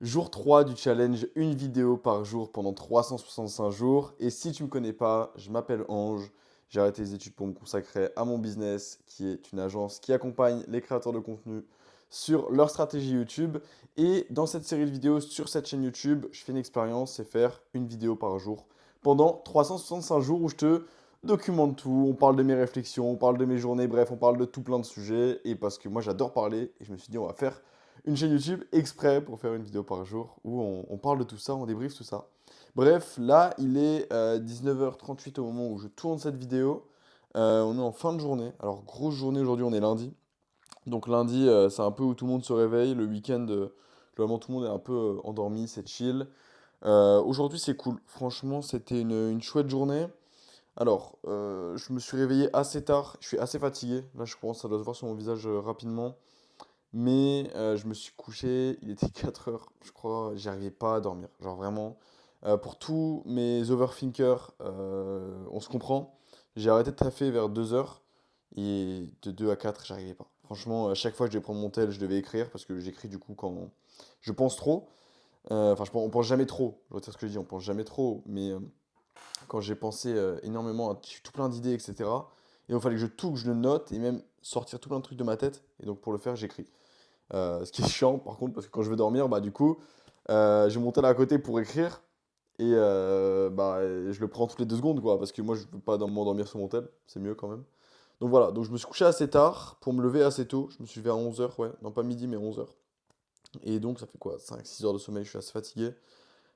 Jour 3 du challenge, une vidéo par jour pendant 365 jours. Et si tu ne me connais pas, je m'appelle Ange. J'ai arrêté les études pour me consacrer à mon business, qui est une agence qui accompagne les créateurs de contenu sur leur stratégie YouTube. Et dans cette série de vidéos sur cette chaîne YouTube, je fais une expérience, c'est faire une vidéo par jour pendant 365 jours où je te documente tout. On parle de mes réflexions, on parle de mes journées, bref, on parle de tout plein de sujets. Et parce que moi j'adore parler, et je me suis dit on va faire une chaîne YouTube exprès pour faire une vidéo par jour où on parle de tout ça, on débriefe tout ça. Bref, là, il est 19h38 au moment où je tourne cette vidéo. On est en fin de journée. Alors, grosse journée aujourd'hui, on est lundi. Donc, lundi, c'est un peu où tout le monde se réveille. Le week-end, globalement, tout le monde est un peu endormi, c'est chill. Aujourd'hui, c'est cool. Franchement, c'était une chouette journée. Alors, je me suis réveillé assez tard. Je suis assez fatigué. Là, je pense, ça doit se voir sur mon visage rapidement. Mais je me suis couché, il était 4 heures, je crois, j'arrivais pas à dormir. Genre vraiment, pour tous mes overthinkers, on se comprend. J'ai arrêté de taffer vers 2 heures et de 2 à 4, j'arrivais pas. Franchement, à chaque fois que je devais prendre mon tel, je devais écrire parce que j'écris du coup quand je pense trop. Enfin, on pense jamais trop, je retire ce que je dis, on pense jamais trop, mais quand j'ai pensé énormément à tout plein d'idées, etc. Et il fallait que que je le note et même sortir tout plein de trucs de ma tête. Et donc pour le faire, j'écris. Ce qui est chiant par contre, parce que quand je vais dormir, bah du coup, j'ai mon tel à côté pour écrire et je le prends toutes les 2 secondes quoi, parce que moi je veux pas m'endormir sur mon tel, c'est mieux quand même. Donc voilà, donc je me suis couché assez tard pour me lever assez tôt. Je me suis levé à 11 heures, ouais, non pas midi mais 11 heures. Et donc ça fait quoi, 5 6 heures de sommeil, je suis assez fatigué.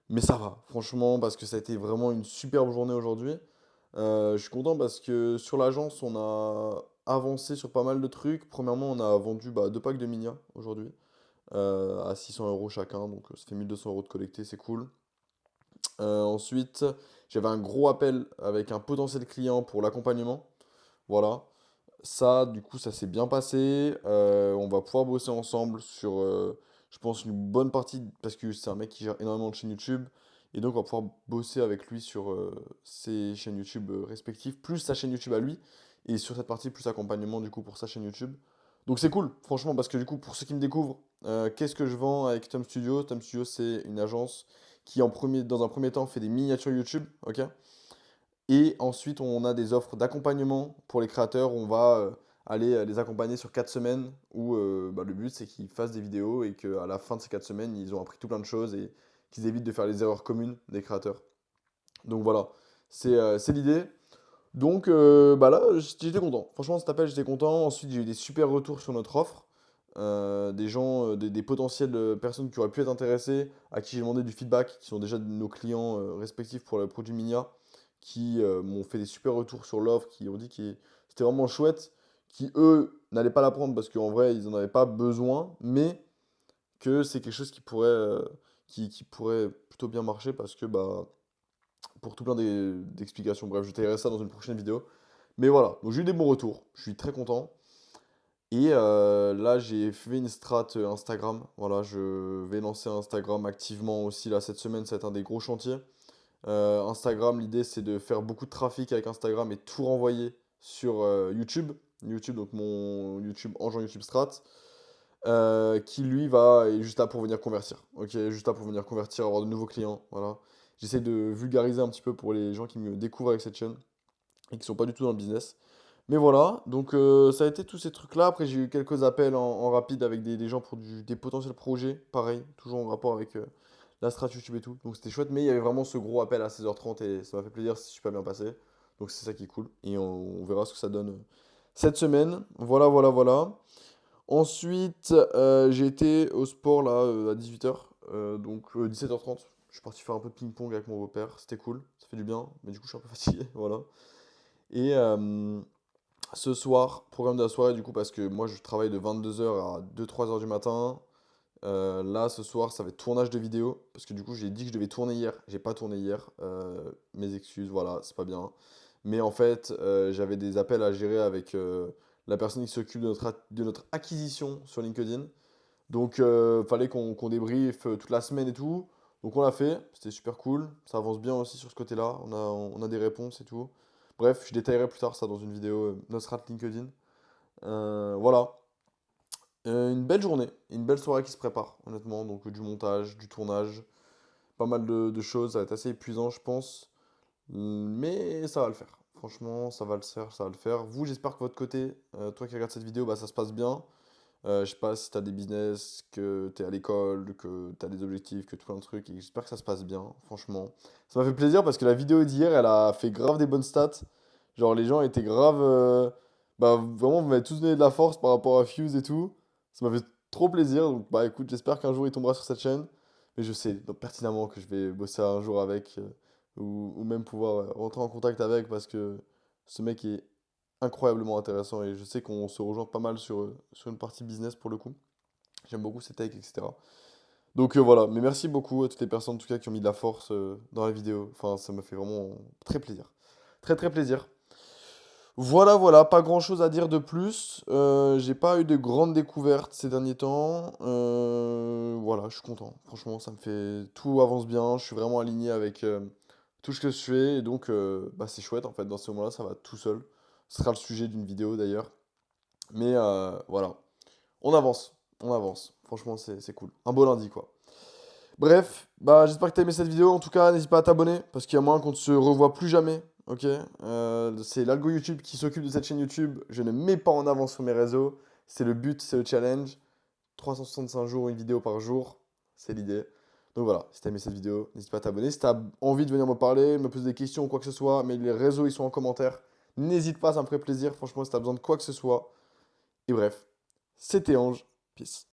Mais ça va, franchement, parce que ça a été vraiment une superbe journée aujourd'hui. Je suis content parce que sur l'agence, on a avancé sur pas mal de trucs. Premièrement, on a vendu 2 packs de Minia aujourd'hui à 600 euros chacun, donc ça fait 1200 euros de collecté, c'est cool. Ensuite, j'avais un gros appel avec un potentiel client pour l'accompagnement. Voilà. Ça, du coup, ça s'est bien passé. On va pouvoir bosser ensemble sur, je pense, une bonne partie, parce que c'est un mec qui gère énormément de chaînes YouTube. Et donc, on va pouvoir bosser avec lui sur ses chaînes YouTube respectives, plus sa chaîne YouTube à lui. Et sur cette partie, plus accompagnement, du coup, pour sa chaîne YouTube. Donc, c'est cool, franchement, parce que du coup, pour ceux qui me découvrent, qu'est-ce que je vends avec Tom Studio? Tom Studio, c'est une agence qui, dans un premier temps, fait des miniatures YouTube, ok? Et ensuite, on a des offres d'accompagnement pour les créateurs. On va aller les accompagner sur 4 semaines où le but c'est qu'ils fassent des vidéos et qu'à la fin de ces 4 semaines, ils ont appris tout plein de choses et qu'ils évitent de faire les erreurs communes des créateurs. Donc voilà, c'est l'idée. Donc là, j'étais content. Franchement, cet appel, j'étais content. Ensuite, j'ai eu des super retours sur notre offre. Des gens, des potentielles personnes qui auraient pu être intéressées, à qui j'ai demandé du feedback, qui sont déjà nos clients respectifs pour le produit Minia, qui m'ont fait des super retours sur l'offre, qui ont dit que c'était vraiment chouette, qui eux n'allaient pas la prendre parce qu'en vrai, ils n'en avaient pas besoin, mais que c'est quelque chose qui pourrait plutôt bien marcher parce que pour tout plein d'explications. Bref, je détaillerai ça dans une prochaine vidéo. Mais voilà, donc j'ai eu des bons retours, je suis très content. Et là, j'ai fait une strat Instagram. Voilà, je vais lancer Instagram activement aussi. Là, cette semaine, ça va être un des gros chantiers. Instagram, l'idée, c'est de faire beaucoup de trafic avec Instagram et tout renvoyer sur YouTube. YouTube, donc mon YouTube, Engin YouTube Strat, qui lui est juste là pour venir convertir. Ok, juste là pour venir convertir, avoir de nouveaux clients. Voilà. J'essaie de vulgariser un petit peu pour les gens qui me découvrent avec cette chaîne et qui sont pas du tout dans le business. Mais voilà, donc ça a été tous ces trucs-là. Après, j'ai eu quelques appels en rapide avec des gens pour des potentiels projets, pareil, toujours en rapport avec la strat YouTube et tout. Donc c'était chouette, mais il y avait vraiment ce gros appel à 16h30 et ça m'a fait plaisir, c'est super bien passé. Donc c'est ça qui est cool. Et on verra ce que ça donne cette semaine. Voilà, voilà, voilà. Ensuite, j'ai été au sport là à 18h, donc 17h30. Je suis parti faire un peu de ping-pong avec mon beau-père, c'était cool, ça fait du bien, mais du coup je suis un peu fatigué, voilà. Et ce soir, programme de la soirée, du coup, parce que moi je travaille de 22h à 2 3 heures du matin. Là, ce soir, ça va être tournage de vidéo, parce que du coup, j'ai dit que je devais tourner hier. J'ai pas tourné hier. Mes excuses, voilà, c'est pas bien. Mais en fait, j'avais des appels à gérer avec la personne qui s'occupe de notre acquisition sur LinkedIn. Donc, fallait qu'on débriefe toute la semaine et tout. Donc, on l'a fait. C'était super cool. Ça avance bien aussi sur ce côté-là. On a des réponses et tout. Bref, je détaillerai plus tard ça dans une vidéo, notre strat LinkedIn. Voilà. Une belle journée, une belle soirée qui se prépare, honnêtement. Donc du montage, du tournage, pas mal de choses. Ça va être assez épuisant, je pense. Mais ça va le faire. Franchement, ça va le faire, ça va le faire. Vous, j'espère que votre côté, toi qui regardes cette vidéo, bah, ça se passe bien. Je sais pas si tu as des business, que tu es à l'école, que tu as des objectifs, que tout plein de trucs. Et j'espère que ça se passe bien, franchement. Ça m'a fait plaisir parce que la vidéo d'hier, elle a fait grave des bonnes stats. Genre, les gens étaient grave. Bah, vraiment, vous m'avez tous donné de la force par rapport à Fuse et tout. Ça m'a fait trop plaisir. Donc, bah, écoute, j'espère qu'un jour il tombera sur cette chaîne. Mais je sais donc, pertinemment que je vais bosser un jour avec. Ou même pouvoir rentrer en contact avec parce que ce mec est incroyablement intéressant et je sais qu'on se rejoint pas mal sur une partie business pour le coup. J'aime beaucoup ses takes, etc. Donc voilà, mais merci beaucoup à toutes les personnes en tout cas qui ont mis de la force dans la vidéo. Enfin, ça me fait vraiment très plaisir. Très très plaisir. Voilà, voilà, pas grand chose à dire de plus. J'ai pas eu de grandes découvertes ces derniers temps. Voilà, je suis content. Franchement, ça me fait. Tout avance bien. Je suis vraiment aligné avec tout ce que je fais. Et donc, bah, c'est chouette en fait. Dans ce moment-là, ça va tout seul. Ce sera le sujet d'une vidéo d'ailleurs. Mais voilà, on avance. On avance. Franchement, c'est cool. Un beau lundi quoi. Bref, bah j'espère que t'as aimé cette vidéo. En tout cas, n'hésite pas à t'abonner parce qu'il y a moyen qu'on ne se revoit plus jamais. Ok? C'est l'algo YouTube qui s'occupe de cette chaîne YouTube. Je ne mets pas en avant sur mes réseaux. C'est le but, c'est le challenge. 365 jours, une vidéo par jour. C'est l'idée. Donc voilà, si t'as aimé cette vidéo, n'hésite pas à t'abonner. Si t'as envie de venir me parler, me poser des questions ou quoi que ce soit, mais les réseaux ils sont en commentaire. N'hésite pas, ça me ferait plaisir. Franchement, si t'as besoin de quoi que ce soit. Et bref, c'était Ange. Peace.